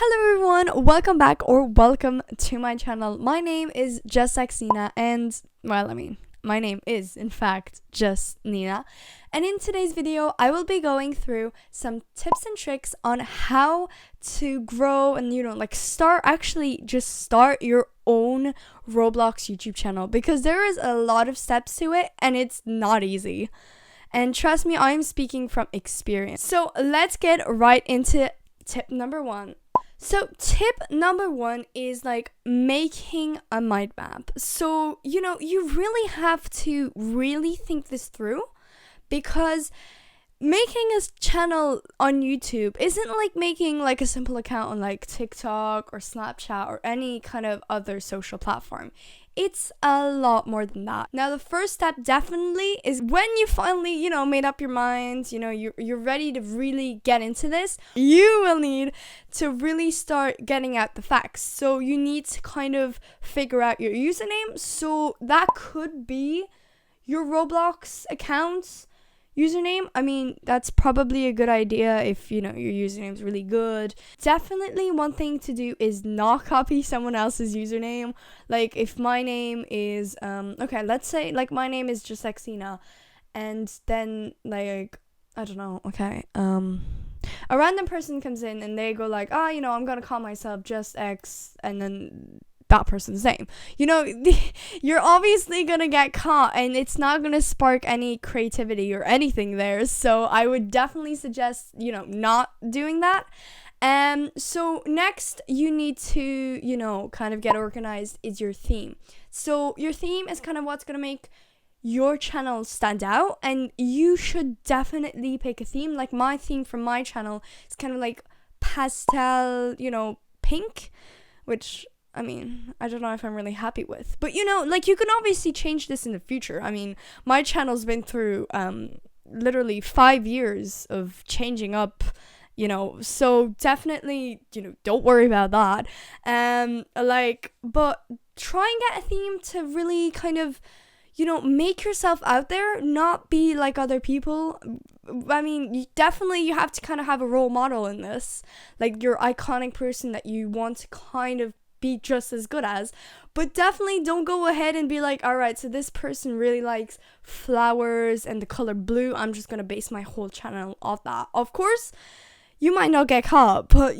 Hello everyone, welcome back or welcome to my channel. My name is Justxnina and my name is in fact Justxnina. And in today's video, I will be going through some tips and tricks on how to grow and start your own Roblox YouTube channel, because there is a lot of steps to it and it's not easy. And trust me, I'm speaking from experience. So let's get right into tip number one. So tip number one is making a mind map. So, you really have to really think this through, because making a channel on YouTube isn't like making a simple account on TikTok or Snapchat or any kind of other social platform. It's a lot more than that. Now, the first step definitely is when you finally, made up your mind, you're ready to really get into this, you will need to really start getting at the facts. So you need to kind of figure out your username. So that could be your Roblox account username. I mean, that's probably a good idea if your username's really good. Definitely one thing to do is not copy someone else's username. Like if my name is let's say my name is Justxnina, and then I don't know, a random person comes in and they go I'm gonna call myself Just X, and then that person's name. You're obviously gonna get caught and it's not gonna spark any creativity or anything there. So I would definitely suggest, not doing that. So next you need to, kind of get organized is your theme. So your theme is kind of what's gonna make your channel stand out, and you should definitely pick a theme. Like my theme from my channel is kind of pastel, pink, which I don't know if I'm really happy with. But, you can obviously change this in the future. I mean, my channel's been through literally 5 years of changing up, so definitely, don't worry about that. But try and get a theme to really kind of, make yourself out there, not be like other people. I mean, you have to kind of have a role model in this, like your iconic person that you want to kind of be just as good as. But definitely don't go ahead and be alright, so this person really likes flowers and the color blue, I'm just gonna base my whole channel off that. Of course, you might not get caught, but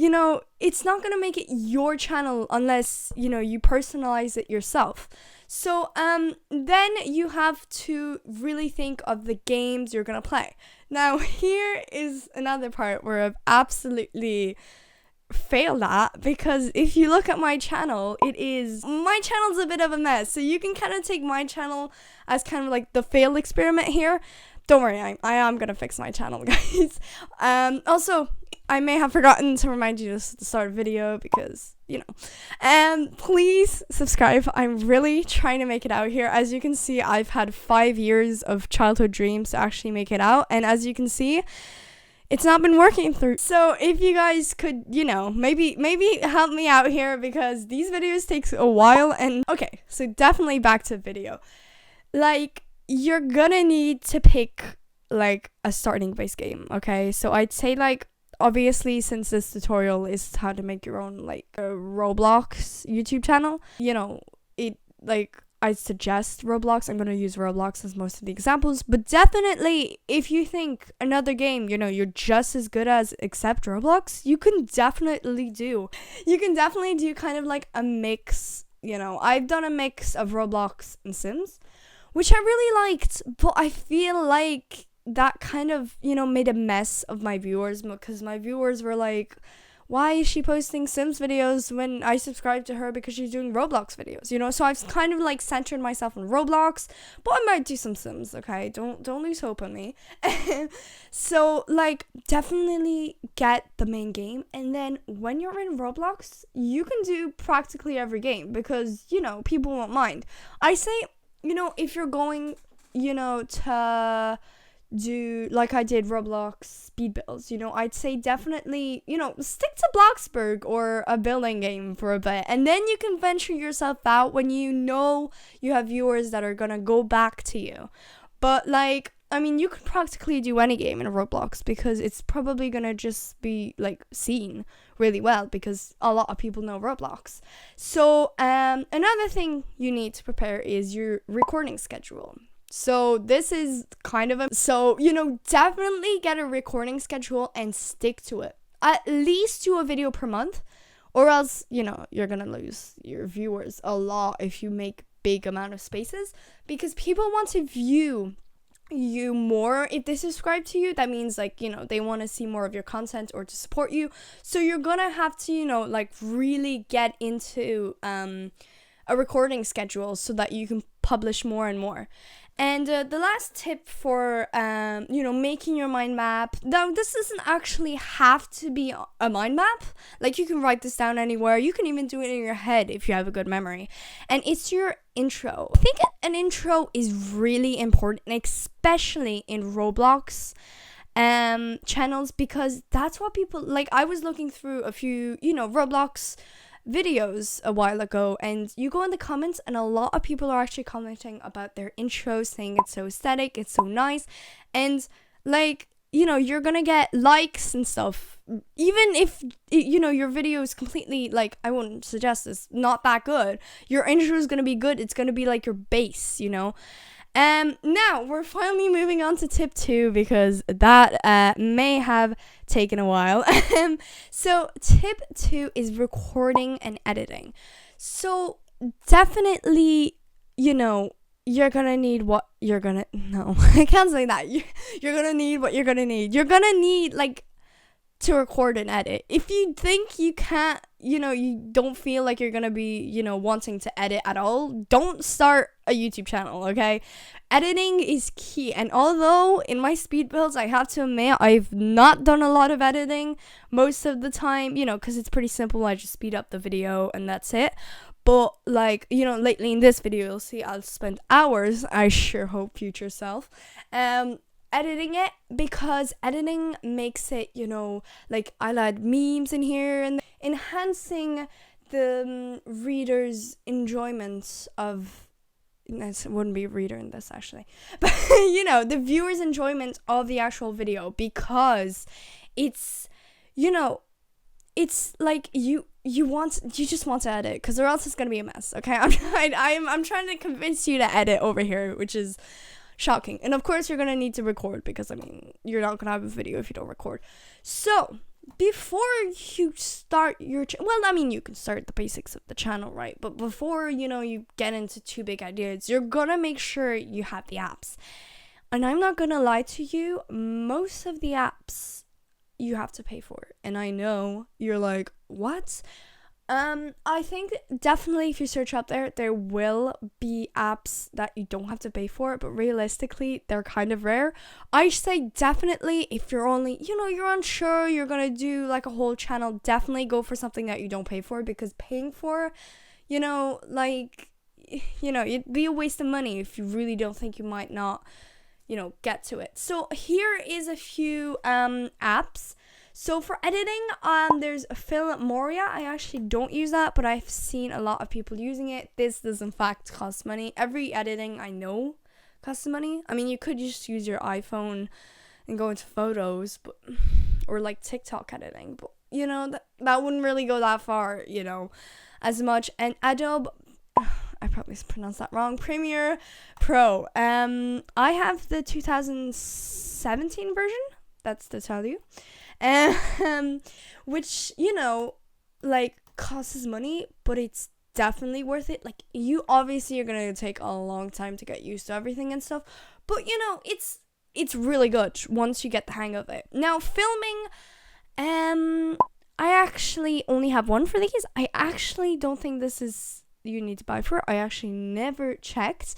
it's not gonna make it your channel unless you personalize it yourself. So then you have to really think of the games you're gonna play. Now here is another part where I've absolutely failed at, because if you look at my channel's a bit of a mess. So you can kind of take my channel as kind of the failed experiment here. Don't worry, I am gonna fix my channel, guys. Also, I may have forgotten to remind you to start a video, because please subscribe. I'm really trying to make it out here. As you can see, I've had 5 years of childhood dreams to actually make it out, and as you can see, it's not been working through. So if you guys could, maybe help me out here, because these videos takes a while. And okay, so definitely back to video. You're gonna need to pick a starting base game, okay? So I'd say obviously, since this tutorial is how to make your own a Roblox YouTube channel, I suggest Roblox. I'm going to use Roblox as most of the examples, but definitely if you think another game, you're just as good as except Roblox, you can definitely do kind of a mix. I've done a mix of Roblox and Sims, which I really liked, but I feel like that kind of, made a mess of my viewers, because my viewers were why is she posting Sims videos when I subscribe to her because she's doing Roblox videos, So I've kind of centered myself on Roblox, but I might do some Sims, okay? Don't lose hope on me. So definitely get the main game, and then when you're in Roblox, you can do practically every game, because people won't mind. I say, if you're going, to do I did Roblox speed builds, I'd say definitely, stick to Bloxburg or a building game for a bit, and then you can venture yourself out when you have viewers that are gonna go back to you. But you can practically do any game in Roblox, because it's probably gonna just be seen, really well because a lot of people know Roblox. So another thing you need to prepare is your recording schedule. So this is kind of definitely get a recording schedule and stick to it. At least do a video per month, or else, you're gonna lose your viewers a lot if you make big amount of spaces, because people want to view you more if they subscribe to you. That means they want to see more of your content or to support you. So you're gonna have to really get into a recording schedule so that you can publish more and more. And the last tip for making your mind map. Now, this doesn't actually have to be a mind map. You can write this down anywhere. You can even do it in your head if you have a good memory. And it's your intro. I think an intro is really important, especially in Roblox channels, because that's what people I was looking through a few Roblox videos a while ago, and you go in the comments and a lot of people are actually commenting about their intros, saying it's so aesthetic, it's so nice, and you're gonna get likes and stuff, even if your video is completely I wouldn't suggest this, not that good. Your intro is gonna be good. It's gonna be your base. Now we're finally moving on to tip 2, because that may have taken a while. So tip 2 is recording and editing. So definitely, you're gonna need what you're gonna, no, I can't say that. You're gonna need what you're gonna need. You're gonna need to record and edit. If you think you can't, you don't feel like you're gonna be, wanting to edit at all, don't start a YouTube channel, okay? Editing is key. And although in my speed builds, I have to admit, I've not done a lot of editing most of the time, because it's pretty simple. I just speed up the video and that's it. But lately in this video, you'll see I'll spend hours, I sure hope, future self, editing it, because editing makes it, I'll add memes in here and enhancing the reader's enjoyment of, it wouldn't be reader in this actually, but the viewer's enjoyment of the actual video, because it's, it's you just want to edit, because or else it's gonna be a mess. Okay, I'm trying to convince you to edit over here, which is shocking. And of course you're gonna need to record, because you're not gonna have a video if you don't record. So before you start your you can start the basics of the channel, right? But before you get into too big ideas, you're gonna make sure you have the apps. And I'm not gonna lie to you, most of the apps you have to pay for. And I know you're like, what? I think definitely if you search out there will be apps that you don't have to pay for, but realistically, they're kind of rare. I say definitely if you're only, you're unsure, you're gonna do a whole channel, definitely go for something that you don't pay for, because paying for, it'd be a waste of money if you really don't think you might not, get to it. So here is a few apps. So for editing, there's Filmoria. I actually don't use that, but I've seen a lot of people using it. This does in fact cost money. Every editing I know costs money. You could just use your iPhone and go into photos, but or TikTok editing, but that wouldn't really go that far, as much. And Adobe, I probably pronounced that wrong, Premiere Pro. I have the 2017 version. That's to tell you. Which costs money, but it's definitely worth it. You obviously are gonna take a long time to get used to everything and stuff, but it's really good once you get the hang of it. Now filming, I actually only have one for these. I actually don't think this is you need to buy for it. I actually never checked,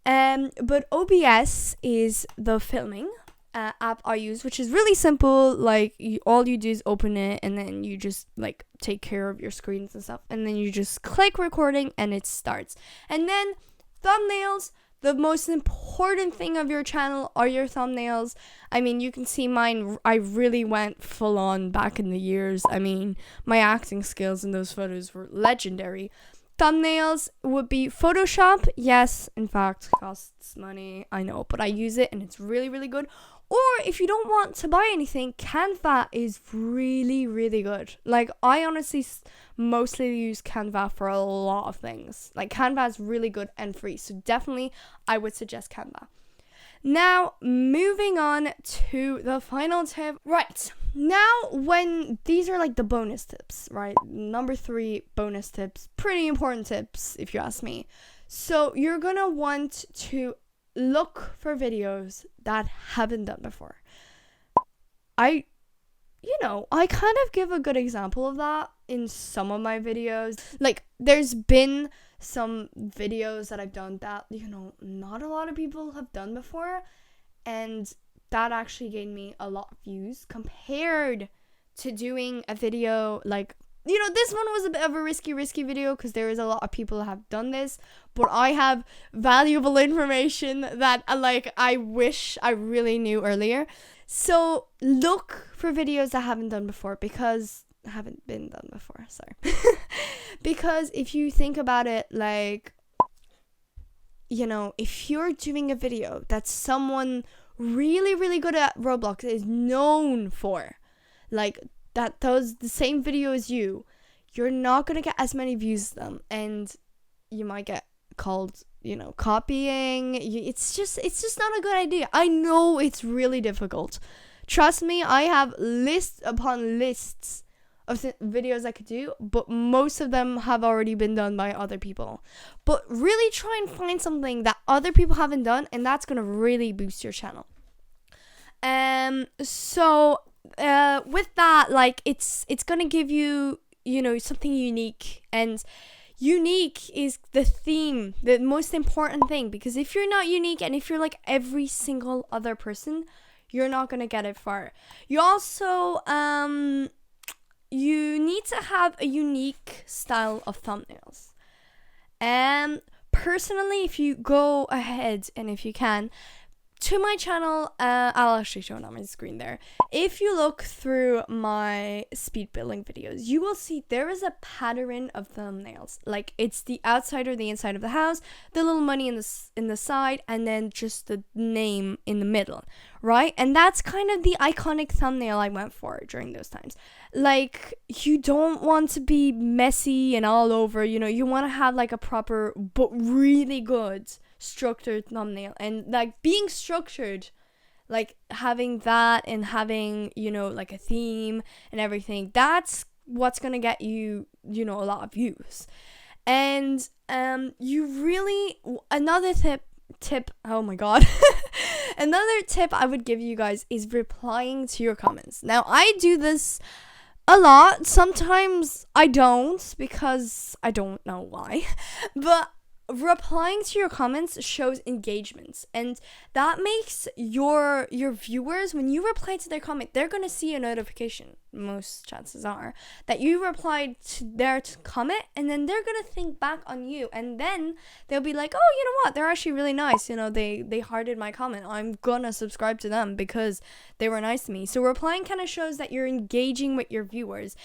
but OBS is the filming app I use, which is really simple. All you do is open it, and then you just take care of your screens and stuff, and then you just click recording and it starts. And then thumbnails, the most important thing of your channel are your thumbnails. You can see mine, I really went full on back in the years. My acting skills in those photos were legendary. Thumbnails would be Photoshop. Yes, in fact, costs money, I know, but I use it and it's really, really good. Or if you don't want to buy anything, Canva is really, really good. Like, I honestly mostly use Canva for a lot of things. Like, Canva is really good and free. So definitely, I would suggest Canva. Now, moving on to the final tip. Right. Now, when these are like the bonus tips, right? Number 3 bonus tips. Pretty important tips, if you ask me. So, you're going to want to look for videos that haven't done before. I kind of give a good example of that in some of my videos. Like, there's been some videos that I've done that, not a lot of people have done before, and that actually gained me a lot of views compared to doing a video like, this one was a bit of a risky video because there is a lot of people that have done this, but I have valuable information that I wish I really knew earlier. So look for videos that haven't been done before, sorry. Because if you think about it, like, if you're doing a video that someone really, really good at Roblox is known for, like, that does the same video as you're not going to get as many views as them, and you might get called, copying. It's just not a good idea. I know it's really difficult. Trust me, I have lists upon lists of videos I could do, but most of them have already been done by other people. But really try and find something that other people haven't done, and that's going to really boost your channel. So with that, like, it's going to give you, something unique, and unique is the theme, the most important thing, because if you're not unique and if you're like every single other person, you're not going to get it far. You also, you need to have a unique style of thumbnails. Personally, if you go ahead and if you can, to my channel, I'll actually show it on my screen there. If you look through my speed building videos, you will see there is a pattern of thumbnails. Like, it's the outside or the inside of the house, the little money in the side, and then just the name in the middle, right? And that's kind of the iconic thumbnail I went for during those times. Like, you don't want to be messy and all over, you want to have like a proper but really good structured thumbnail. And like, being structured, like having that and having, like a theme and everything, that's what's gonna get you, a lot of views. And another tip, oh my god. Another tip I would give you guys is replying to your comments. Now, I do this a lot. Sometimes I don't, because I don't know why. But replying to your comments shows engagement, and that makes your viewers, when you reply to their comment, they're going to see a notification, most chances are, that you replied to their comment, and then they're going to think back on you, and then they'll be like, oh, you know what, they're actually really nice, they hearted my comment, I'm gonna subscribe to them because they were nice to me. So replying kind of shows that you're engaging with your viewers.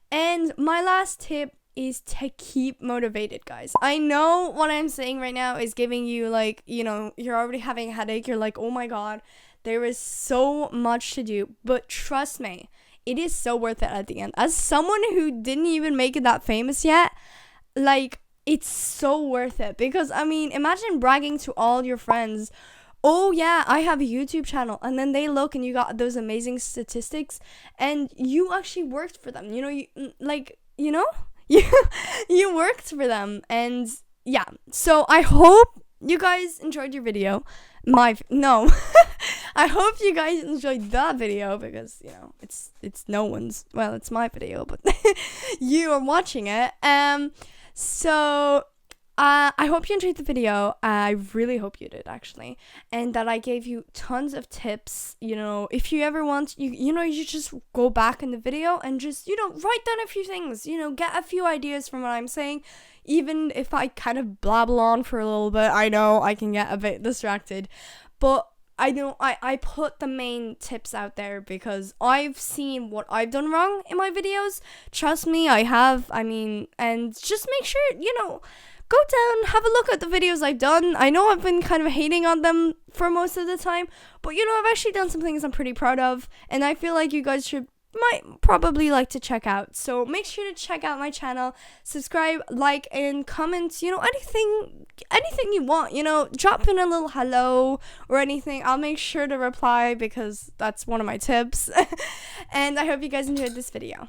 And my last tip is to keep motivated, guys. I know what I'm saying right now is giving you, like, you're already having a headache. You're like, oh my god, there is so much to do. But trust me, it is so worth it at the end. As someone who didn't even make it that famous yet, like, it's so worth it. Because, I mean, imagine bragging to all your friends, oh yeah, I have a YouTube channel, and then they look and you got those amazing statistics, and you actually worked for them. You worked for them. And yeah, so I hope you guys enjoyed your video. I hope you guys enjoyed that video, because it's no one's, well, it's my video, but you are watching it. So I hope you enjoyed the video. I really hope you did, actually, and that I gave you tons of tips. If you ever want, you just go back in the video and just, write down a few things, get a few ideas from what I'm saying. Even if I kind of blabble on for a little bit, I know I can get a bit distracted, but I know I put the main tips out there because I've seen what I've done wrong in my videos. Trust me, I have. I mean, and just make sure, go down, have a look at the videos I've done. I know I've been kind of hating on them for most of the time, but you know, I've actually done some things I'm pretty proud of, and I feel like you guys might probably like to check out. So make sure to check out my channel, subscribe, like, and comment, you know, anything you want, you know, drop in a little hello or anything. I'll make sure to reply because that's one of my tips. And I hope you guys enjoyed this video.